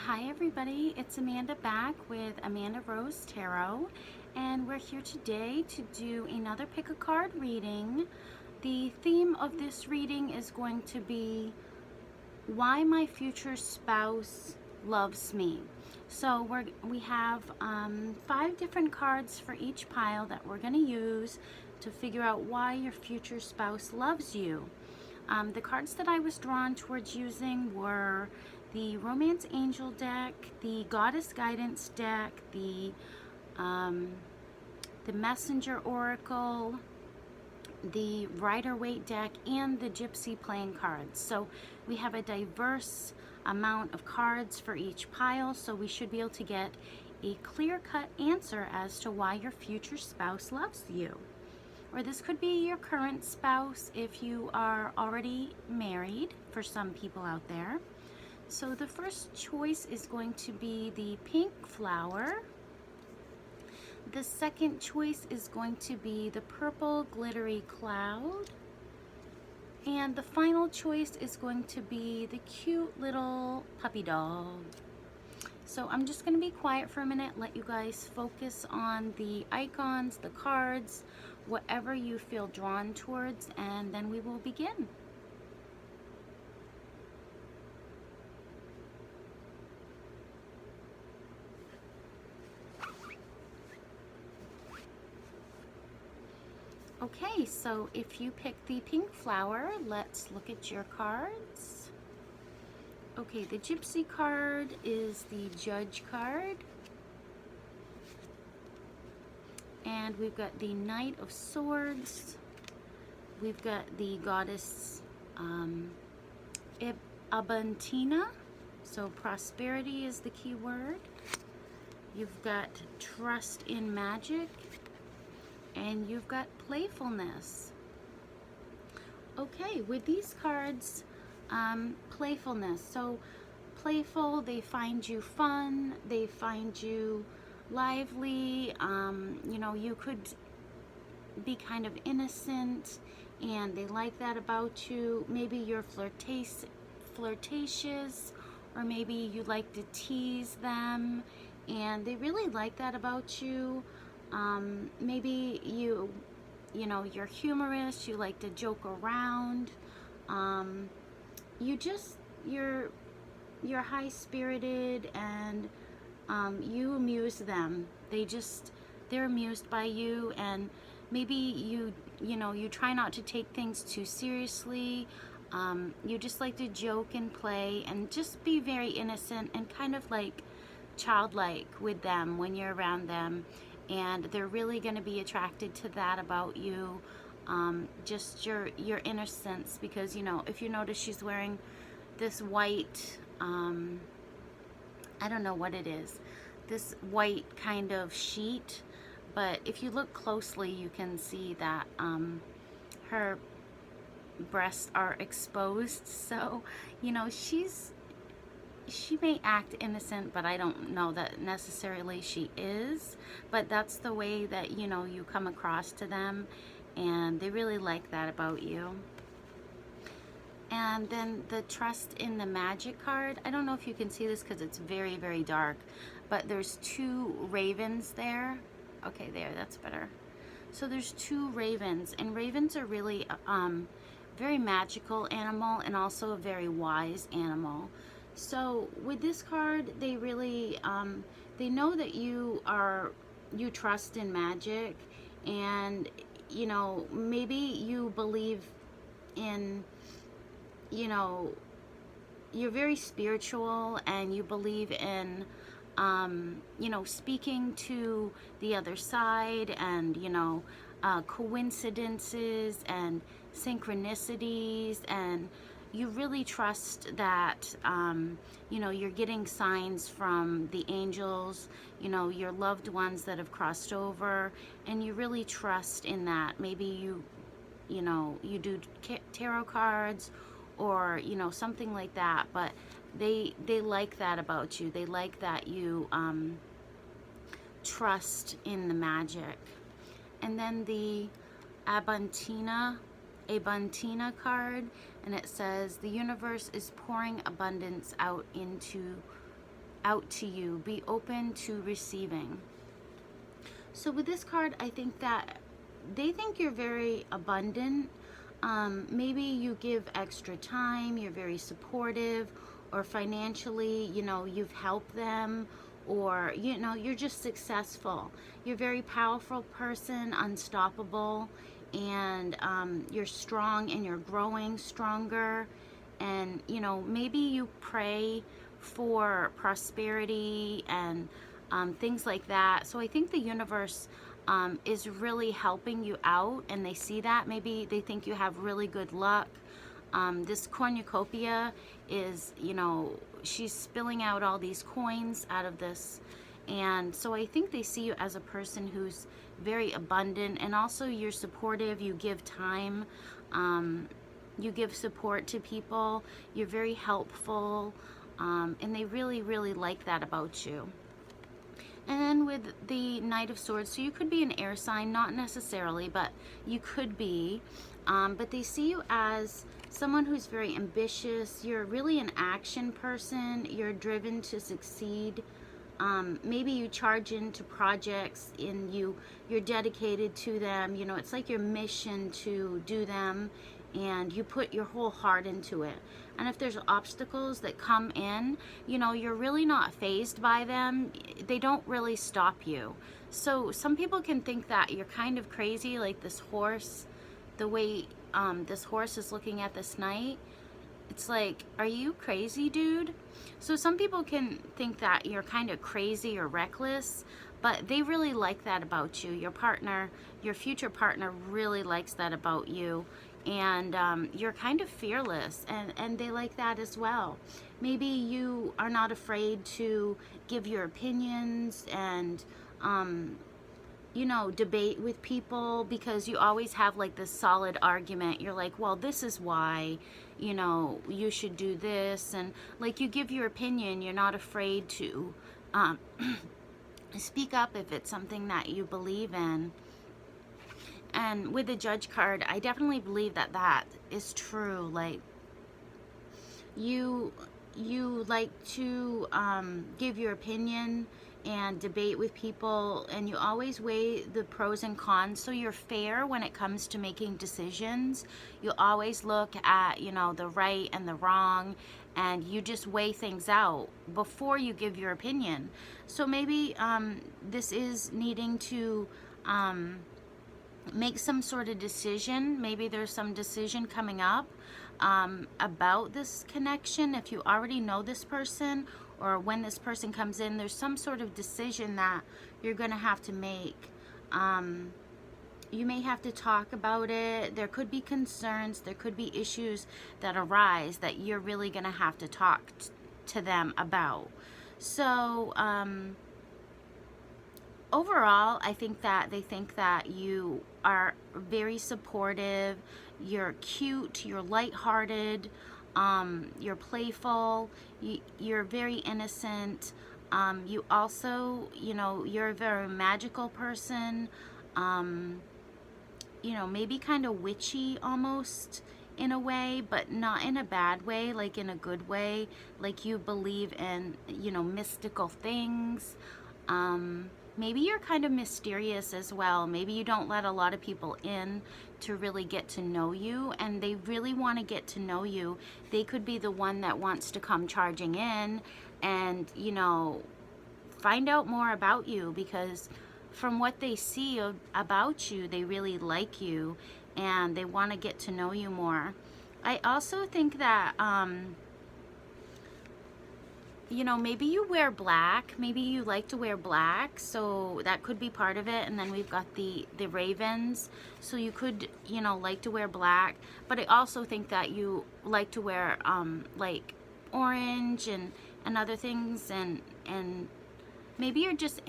Hi everybody, it's Amanda back with Amanda Rose Tarot, and we're here today to do another pick a card reading. The theme of this reading is going to be why my future spouse loves me. So we have 5 different cards for each pile that we're going to use to figure out why your future spouse loves you. The cards that I was drawn towards using were the Romance Angel deck, the Goddess Guidance deck, the Messenger Oracle, the Rider Waite deck, and the Gypsy playing cards. So we have a diverse amount of cards for each pile, so we should be able to get a clear-cut answer as to why your future spouse loves you. Or this could be your current spouse if you are already married, for some people out there. So the first choice is going to be the pink flower. The second choice is going to be the purple glittery cloud. And the final choice is going to be the cute little puppy dog. So I'm just going to be quiet for a minute, let you guys focus on the icons, the cards, whatever you feel drawn towards, and then we will begin. Okay, so if you pick the pink flower, let's look at your cards. Okay, the Gypsy card is the Judge card. And we've got the Knight of Swords. We've got the Goddess Abantina. So prosperity is the key word. You've got trust in magic. And you've got playfulness. Okay, with these cards, playfulness. So playful, they find you fun, they find you lively. You know, you could be kind of innocent, and they like that about you. Maybe you're flirtatious, or maybe you like to tease them, and they really like that about you. Maybe you know, you're humorous, you like to joke around. You're high-spirited, and you amuse them. They're amused by you, and maybe you know, you try not to take things too seriously. You just like to joke and play and just be very innocent and kind of like childlike with them when you're around them. And they're really going to be attracted to that about you, just your innocence, because, you know, if you notice, she's wearing this white, I don't know what it is, this white kind of sheet, but if you look closely, you can see that her breasts are exposed. So, you know, she may act innocent, but I don't know that necessarily she is. But that's the way that, you know, you come across to them, and they really like that about you. And then the trust in the magic card. I don't know if you can see this because it's very, very dark, but there's 2 ravens there. Okay, there, that's better. So there's 2 ravens, and ravens are really very magical animal, and also a very wise animal. So with this card, they really, they know that you trust in magic, and, you know, maybe you believe in, you know, you're very spiritual, and you believe in, you know, speaking to the other side, and, you know, coincidences and synchronicities, and you really trust that, you know, you're getting signs from the angels, you know, your loved ones that have crossed over, and you really trust in that. Maybe you know, you do tarot cards, or, you know, something like that, but they like that about you. They like that you trust in the magic. And then the Abantina card, and it says the universe is pouring abundance out out to you. Be open to receiving. So with this card, I think that they think you're very abundant. Maybe you give extra time, you're very supportive, or financially, you know, you've helped them, or, you know, you're just successful. You're a very powerful person, unstoppable, and you're strong and you're growing stronger. And, you know, maybe you pray for prosperity and things like that. So I think the universe is really helping you out, and they see that. Maybe they think you have really good luck. This cornucopia is, you know, she's spilling out all these coins out of this. And so I think they see you as a person who's very abundant, and also you're supportive, you give time, you give support to people, you're very helpful, and they really, really like that about you. And then with the Knight of Swords, so you could be an air sign, not necessarily, but you could be. But they see you as someone who's very ambitious. You're really an action person. You're driven to succeed. Maybe you charge into projects and you're dedicated to them. You know, it's like your mission to do them, and you put your whole heart into it. And if there's obstacles that come in, you know, you're really not fazed by them. They don't really stop you. So some people can think that you're kind of crazy, like this horse, the way this horse is looking at this knight. It's like, are you crazy, dude? So some people can think that you're kind of crazy or reckless, but they really like that about you. Your partner, your future partner, really likes that about you. And you're kind of fearless, and they like that as well. Maybe you are not afraid to give your opinions and you know, debate with people, because you always have like this solid argument. You're like, well, this is why, you know, you should do this, and like you give your opinion. You're not afraid to speak up if it's something that you believe in. And with the Judge card, I definitely believe that that is true. Like, you like to give your opinion and debate with people, and you always weigh the pros and cons. So you're fair when it comes to making decisions. You always look at, you know, the right and the wrong, and you just weigh things out before you give your opinion. So maybe this is needing to make some sort of decision. Maybe there's some decision coming up about this connection. If you already know this person, or when this person comes in, there's some sort of decision that you're going to have to make. You may have to talk about it. There could be concerns, there could be issues that arise that you're really going to have to talk to them about. So overall, I think that they think that you are very supportive, you're cute, you're lighthearted, you're playful, you're very innocent. You also, you know, you're a very magical person, you know, maybe kind of witchy almost in a way, but not in a bad way, like in a good way. Like you believe in, you know, mystical things. Maybe you're kind of mysterious as well. Maybe you don't let a lot of people in to really get to know you, and they really want to get to know you. They could be the one that wants to come charging in and, you know, find out more about you, because from what they see about you, they really like you and they want to get to know you more. I also think that you know, maybe you wear black, maybe you like to wear black, so that could be part of it. And then we've got the ravens, so you could, you know, like to wear black. But I also think that you like to wear like orange and other things, and maybe you're just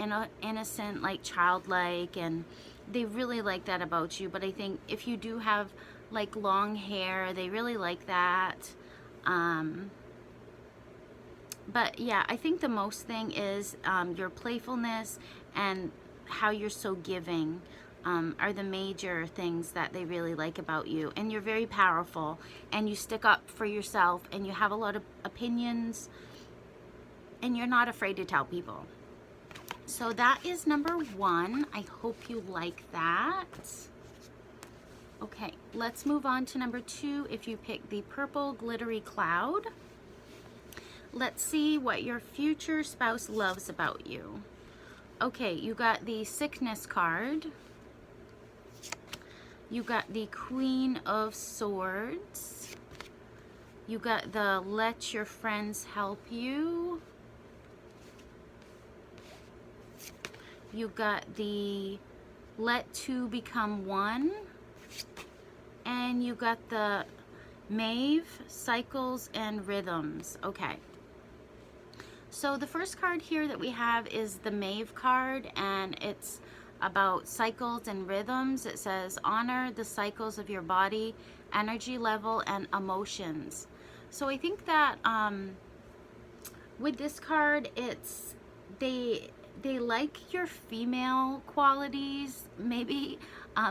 innocent, like childlike, and they really like that about you. But I think if you do have like long hair, they really like that. But yeah, I think the most thing is your playfulness and how you're so giving are the major things that they really like about you. And you're very powerful, and you stick up for yourself, and you have a lot of opinions, and you're not afraid to tell people. So that is number 1. I hope you like that. Okay, let's move on to number 2. If you pick the purple glittery cloud, let's see what your future spouse loves about you. Okay, you got the sickness card. You got the Queen of Swords. You got the let your friends help you. You got the let two become one. And you got the Maeve, cycles and rhythms. Okay. So the first card here that we have is the Maeve card, and it's about cycles and rhythms. It says honor the cycles of your body, energy level, and emotions. So I think that with this card, it's they like your female qualities, maybe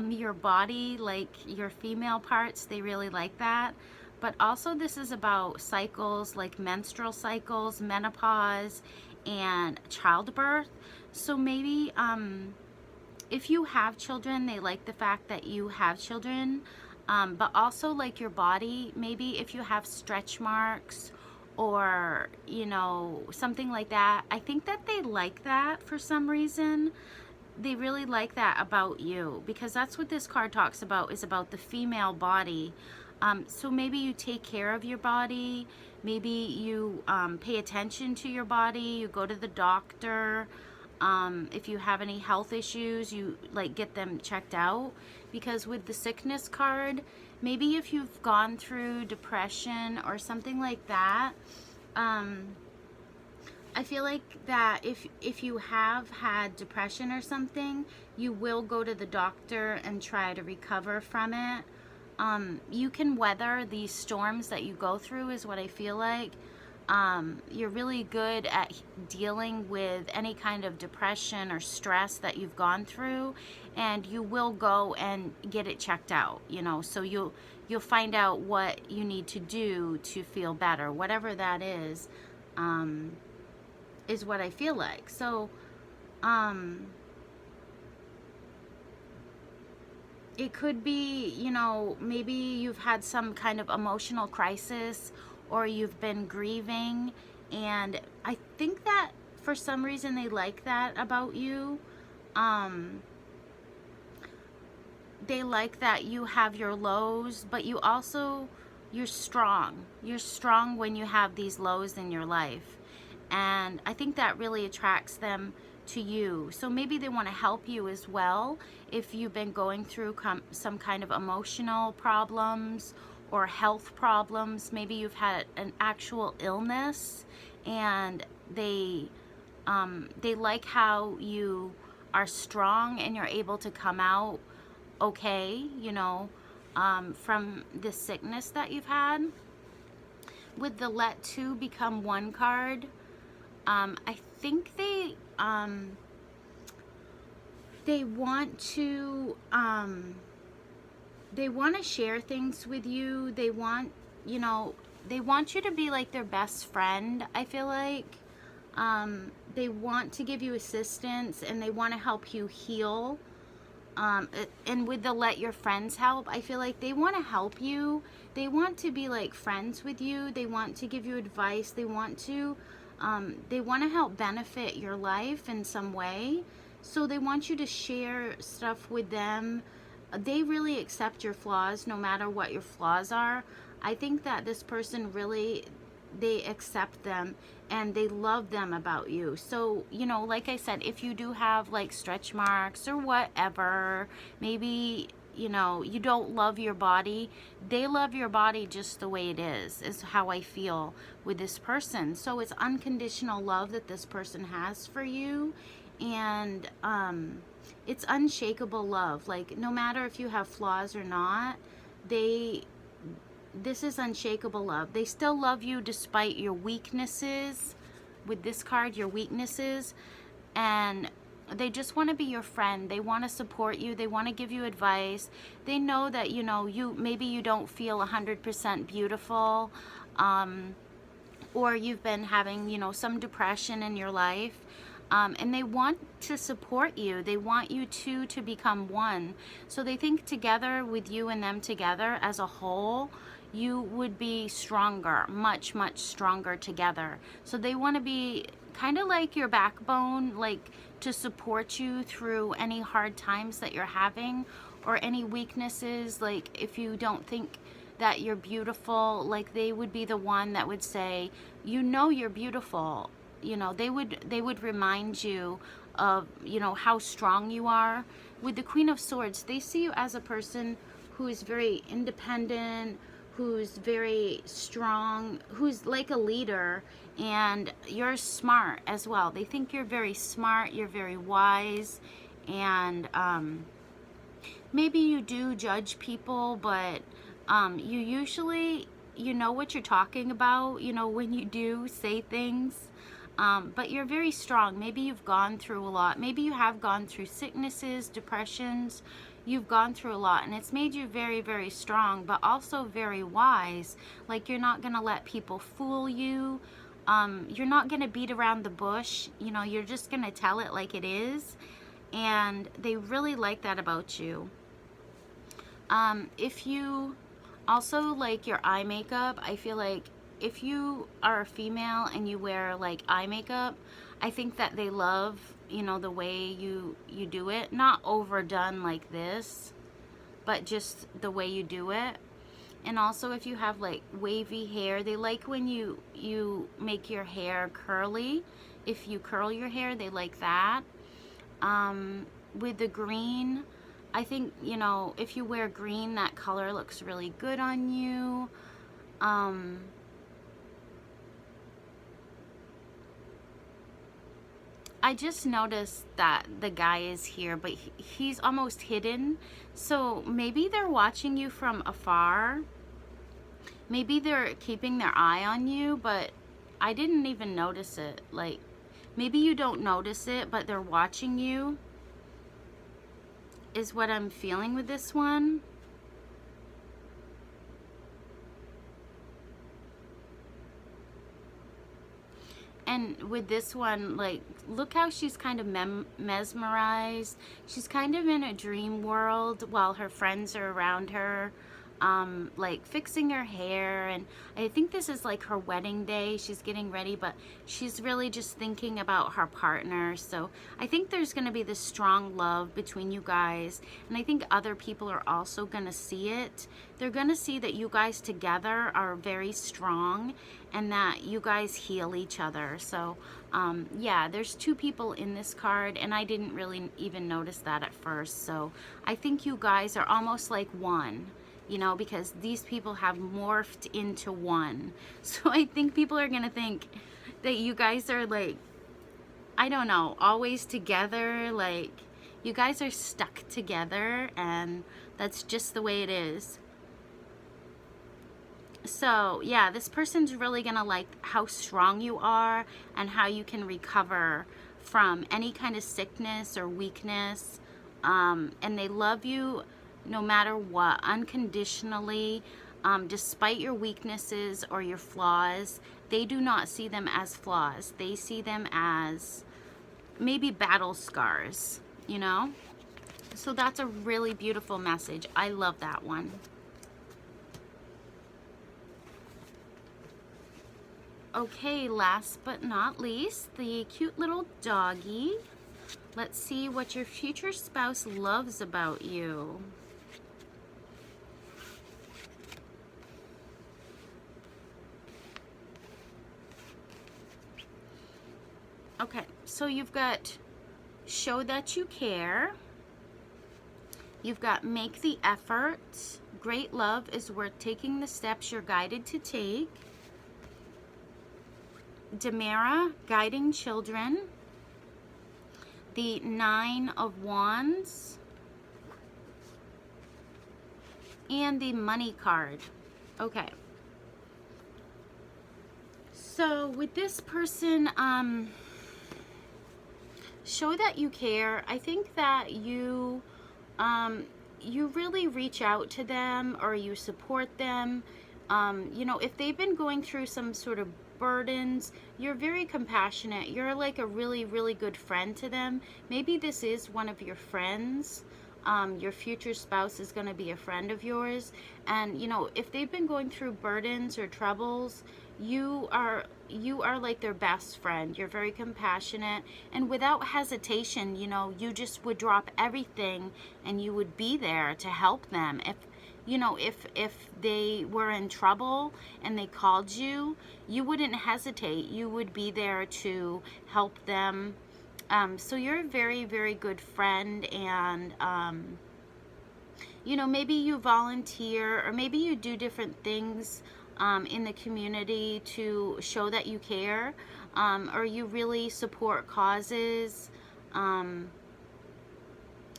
your body, like your female parts, they really like that. But also this is about cycles, like menstrual cycles, menopause, and childbirth. So maybe if you have children, they like the fact that you have children, but also like your body, maybe if you have stretch marks or, you know, something like that. I think that they like that for some reason. They really like that about you, because that's what this card talks about, is about the female body. So maybe you take care of your body, maybe you pay attention to your body, you go to the doctor. If you have any health issues, you like get them checked out. Because with the sickness card, maybe if you've gone through depression or something like that, I feel like that if you have had depression or something, you will go to the doctor and try to recover from it. You can weather these storms that you go through, is what I feel like. You're really good at dealing with any kind of depression or stress that you've gone through, and you will go and get it checked out, you know. So you'll find out what you need to do to feel better, whatever that is what I feel like. So it could be, you know, maybe you've had some kind of emotional crisis, or you've been grieving, and I think that for some reason they like that about you. They like that you have your lows, but you're strong. You're strong when you have these lows in your life, and I think that really attracts them to you. So maybe they want to help you as well if you've been going through some kind of emotional problems or health problems. Maybe you've had an actual illness, and they like how you are strong and you're able to come out okay, you know, from the sickness that you've had. With the let two become one card, I think they want to share things with you. They want, you know, they want you to be like their best friend, I feel like. They want to give you assistance, and they want to help you heal. And with the let your friends help, I feel like they want to help you. They want to be like friends with you. They want to give you advice. They want to help benefit your life in some way. So they want you to share stuff with them. They really accept your flaws, no matter what your flaws are. I think that this person really, they accept them and they love them about you. So, you know, like I said, if you do have like stretch marks or whatever, maybe, you know, you don't love your body, they love your body just the way it is how I feel with this person. So it's unconditional love that this person has for you, and it's unshakable love. Like, no matter if you have flaws or not, this is unshakable love. They still love you despite your weaknesses. With this card, your weaknesses, and they just want to be your friend. They want to support you. They want to give you advice. They know that, you know, maybe you don't feel 100% beautiful, or you've been having, you know, some depression in your life, and they want to support you. They want you two to become one. So they think together, with you and them together as a whole, you would be stronger, much, much stronger together. So they want to be kind of like your backbone, like to support you through any hard times that you're having, or any weaknesses. Like if you don't think that you're beautiful, like they would be the one that would say, you know, you're beautiful. You know, they would remind you of, you know, how strong you are. With the Queen of Swords, they see you as a person who is very independent, who's very strong, who's like a leader, and you're smart as well. They think you're very smart, you're very wise, and maybe you do judge people, but you usually, you know what you're talking about, you know, when you do say things. But you're very strong. Maybe you've gone through a lot. Maybe you have gone through sicknesses, depressions. You've gone through a lot, and it's made you very, very strong, but also very wise. Like you're not going to let people fool you. You're not going to beat around the bush. You know, you're just going to tell it like it is. And they really like that about you. If you also like your eye makeup, I feel like if you are a female and you wear like eye makeup, I think that they love, you know, the way you do it. Not overdone like this, but just the way you do it. And also if you have like wavy hair, they like when you make your hair curly. If you curl your hair, they like that. With the green, I think, you know, if you wear green, that color looks really good on you. I just noticed that the guy is here, but he's almost hidden. So maybe they're watching you from afar. Maybe they're keeping their eye on you, but I didn't even notice it. Like, maybe you don't notice it, but they're watching you, is what I'm feeling with this one. And with this one, like, look how she's kind of mesmerized. She's kind of in a dream world while her friends are around her, like fixing her hair. And I think this is like her wedding day. She's getting ready, but she's really just thinking about her partner. So I think there's going to be this strong love between you guys. And I think other people are also going to see it. They're going to see that you guys together are very strong and that you guys heal each other. So yeah, there's two people in this card, and I didn't really even notice that at first. So I think you guys are almost like one, you know, because these people have morphed into one. So I think people are gonna think that you guys are like, I don't know, always together. Like you guys are stuck together, and that's just the way it is. So yeah, this person's really gonna like how strong you are and how you can recover from any kind of sickness or weakness. And they love you no matter what, unconditionally, despite your weaknesses or your flaws. They do not see them as flaws. They see them as maybe battle scars, you know? So that's a really beautiful message. I love that one. Okay, last but not least, the cute little doggy. Let's see what your future spouse loves about you. Okay, so you've got show that you care. You've got make the effort. Great love is worth taking the steps you're guided to take. Demera, guiding children. The 9 of Wands. And the money card. Okay. So with this person, show that you care. I think that you really reach out to them, or you support them. You know, if they've been going through some sort of burdens. You're very compassionate. You're like a really, really good friend to them. Maybe this is one of your friends. Your future spouse is going to be a friend of yours. And, you know, if they've been going through burdens or troubles, you are like their best friend. You're very compassionate, and without hesitation, you know, you just would drop everything and you would be there to help them. If you know, if they were in trouble and they called you, you wouldn't hesitate. You would be there to help them. So you're a very, very good friend. And you know, maybe you volunteer, or maybe you do different things in the community to show that you care, or you really support causes.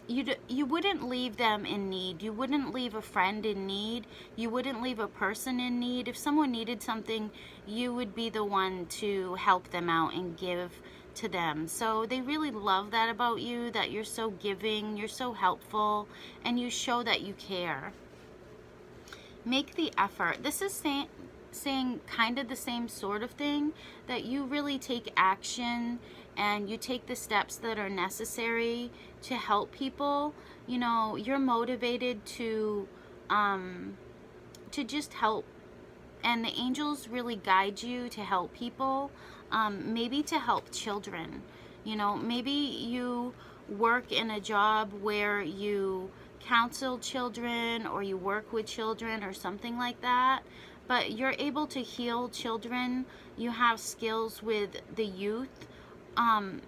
You wouldn't leave them in need. You wouldn't leave a friend in need. You wouldn't leave a person in need. If someone needed something, you would be the one to help them out and give to them. So they really love that about you, that you're so giving, you're so helpful, and you show that you care. Make the effort. This is saying kind of the same sort of thing, that you really take action and you take the steps that are necessary to help people. You know, you're motivated to just help, and the angels really guide you to help people. Maybe to help children. You know, maybe you work in a job where you counsel children, or you work with children, or something like that, but you're able to heal children. You have skills with the youth.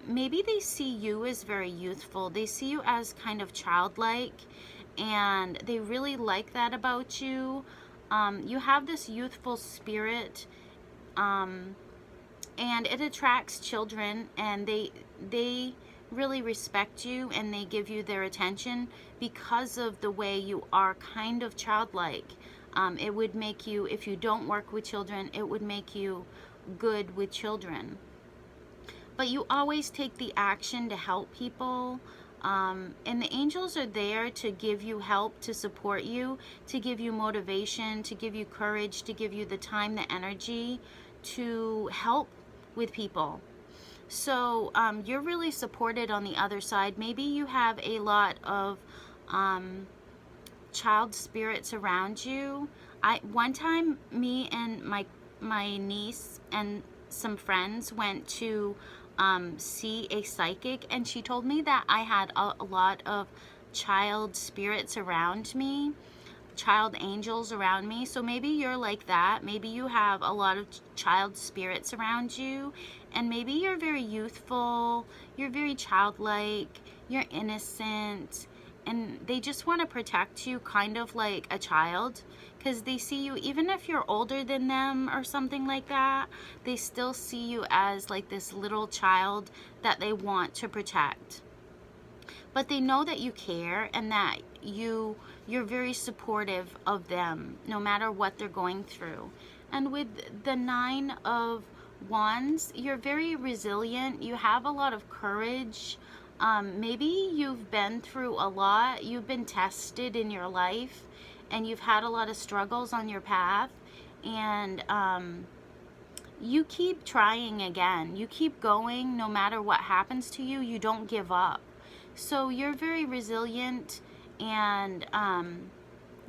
Maybe they see you as very youthful. They see you as kind of childlike, and they really like that about you. You have this youthful spirit, and it attracts children, and they really respect you, and they give you their attention because of the way you are kind of childlike. It would make you, if you don't work with children, it would make you good with children. But you always take the action to help people. And the angels are there to give you help, to support you, to give you motivation, to give you courage, to give you the time, the energy to help with people. So you're really supported on the other side. Maybe you have a lot of child spirits around you. One time, me and my niece and some friends went to see a psychic, and she told me that I had a lot of child spirits around me, child angels around me. So maybe you're like that. Maybe you have a lot of child spirits around you, and maybe you're very youthful, you're very childlike, you're innocent, and they just want to protect you kind of like a child, because they see you, even if you're older than them or something like that, they still see you as like this little child that they want to protect. But they know that you care, and that you're very supportive of them no matter what they're going through. And with the 9 of Wands, you're very resilient. You have a lot of courage. Maybe you've been through a lot. You've been tested in your life, and you've had a lot of struggles on your path, and you keep trying again. You keep going no matter what happens to you. You don't give up. So you're very resilient, and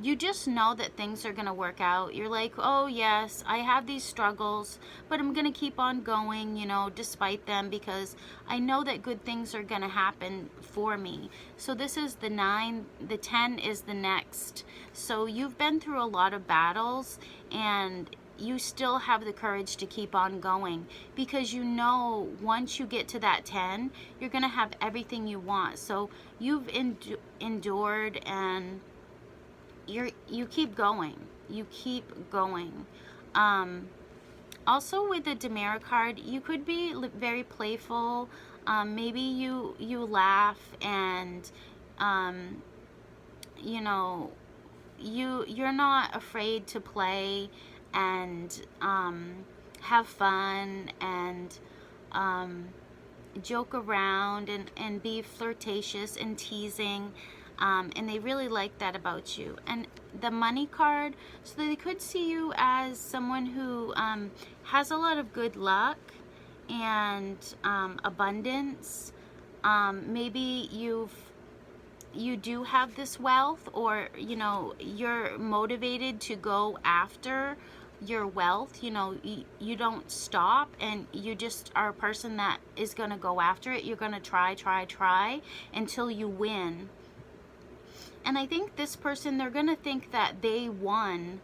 you just know that things are going to work out. You're like, oh yes, I have these struggles, but I'm going to keep on going, you know, despite them, because I know that good things are going to happen for me. So this is the 9, the 10 is the next. So you've been through a lot of battles, and you still have the courage to keep on going, because you know once you get to that 10, you're going to have everything you want. So you've endured, and you keep going. You keep going. Also with the Demerit card, you could be very playful. Maybe you laugh, and you know, you're not afraid to play and have fun, and joke around, and be flirtatious and teasing. And they really like that about you. And the money card, so they could see you as someone who has a lot of good luck and abundance. Maybe you do have this wealth, or you know, you're motivated to go after your wealth. You know, you don't stop, and you just are a person that is going to go after it. You're going to try until you win. And I think this person, they're going to think that they won.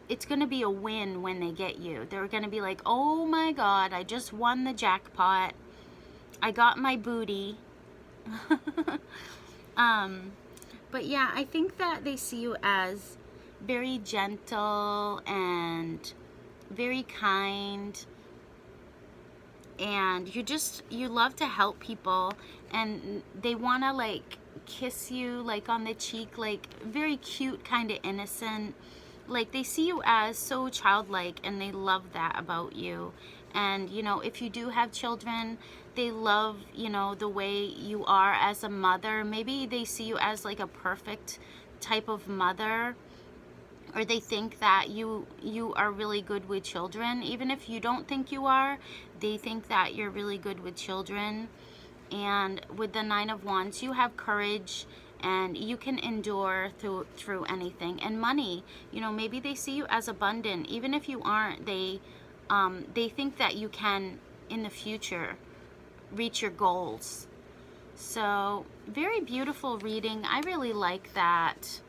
It's going to be a win when they get you. They're going to be like, oh my God, I just won the jackpot. I got my booty. But yeah, I think that they see you as very gentle and very kind, and you love to help people, and they want to like kiss you like on the cheek, like very cute, kind of innocent. Like they see you as so childlike, and they love that about you. And you know, if you do have children, they love, you know, the way you are as a mother. Maybe they see you as like a perfect type of mother, or they think that you are really good with children. Even if you don't think you are, they think that you're really good with children. And with the Nine of Wands, you have courage, and you can endure through anything. And money, you know, maybe they see you as abundant. Even if you aren't, they think that you can in the future reach your goals. So very beautiful reading. I really like that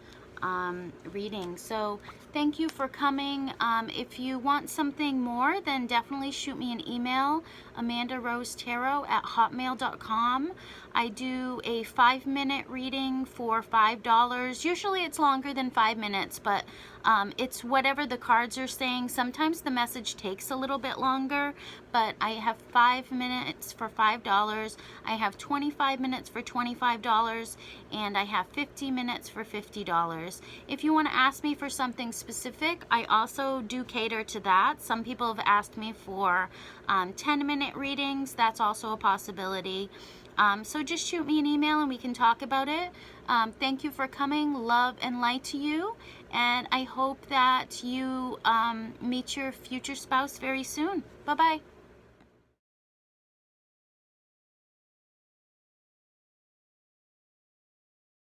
reading. So thank you for coming. If you want something more, then definitely shoot me an email, amandarosetarot@hotmail.com. I do a 5-minute reading for $5. Usually it's longer than 5 minutes, but it's whatever the cards are saying. Sometimes the message takes a little bit longer, but I have 5 minutes for $5. I have 25 minutes for $25, and I have 50 minutes for $50. If you want to ask me for something specific, I also do cater to that. Some people have asked me for 10-minute readings. That's also a possibility. So just shoot me an email and we can talk about it. Thank you for coming. Love and light to you. And I hope that you meet your future spouse very soon. Bye-bye.